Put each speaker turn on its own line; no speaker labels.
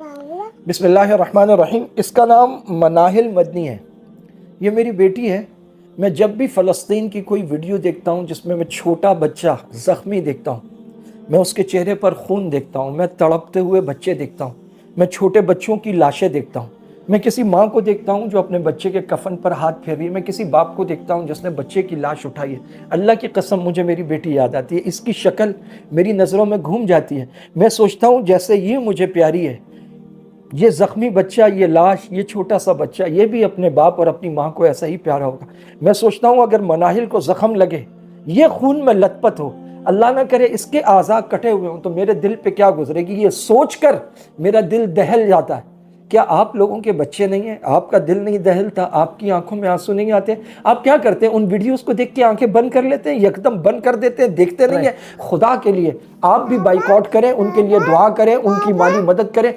बिस्मिल्लाहिर्रहमानिर्रहीम। इसका नाम मनाहिल मदनी है। ये मेरी बेटी है। मैं जब भी फ़लस्तीन की कोई वीडियो देखता हूँ जिसमें मैं छोटा बच्चा ज़ख्मी देखता हूँ, मैं उसके चेहरे पर खून देखता हूँ, मैं तड़पते हुए बच्चे देखता हूँ, मैं छोटे बच्चों की लाशें देखता हूँ, मैं किसी माँ को देखता हूँ जो अपने बच्चे के कफन पर हाथ फेर रही है, मैं किसी बाप को देखता हूँ जिसने बच्चे की लाश उठाई है। अल्लाह की कसम मुझे मेरी बेटी याद आती है। इसकी शक्ल मेरी नज़रों में घूम जाती है। मैं सोचता हूँ जैसे ये मुझे प्यारी है, ये ज़ख्मी बच्चा, ये लाश, ये छोटा सा बच्चा, ये भी अपने बाप और अपनी माँ को ऐसा ही प्यारा होगा। मैं सोचता हूँ अगर मनाहिल को ज़ख्म लगे, ये खून में लथपथ हो, अल्लाह ना करे इसके आज़ा कटे हुए हों, तो मेरे दिल पे क्या गुजरेगी, ये सोचकर मेरा दिल दहल जाता है। क्या आप लोगों के बच्चे नहीं हैं? आपका दिल नहीं दहलता? आपकी आंखों में आंसू नहीं आते? आप क्या करते हैं? उन वीडियोस को देख के आंखें बंद कर लेते हैं, एकदम बंद कर देते हैं, देखते नहीं है? खुदा के लिए आप भी बाइकआउट करें, उनके लिए दुआ करें, उनकी माली मदद करें।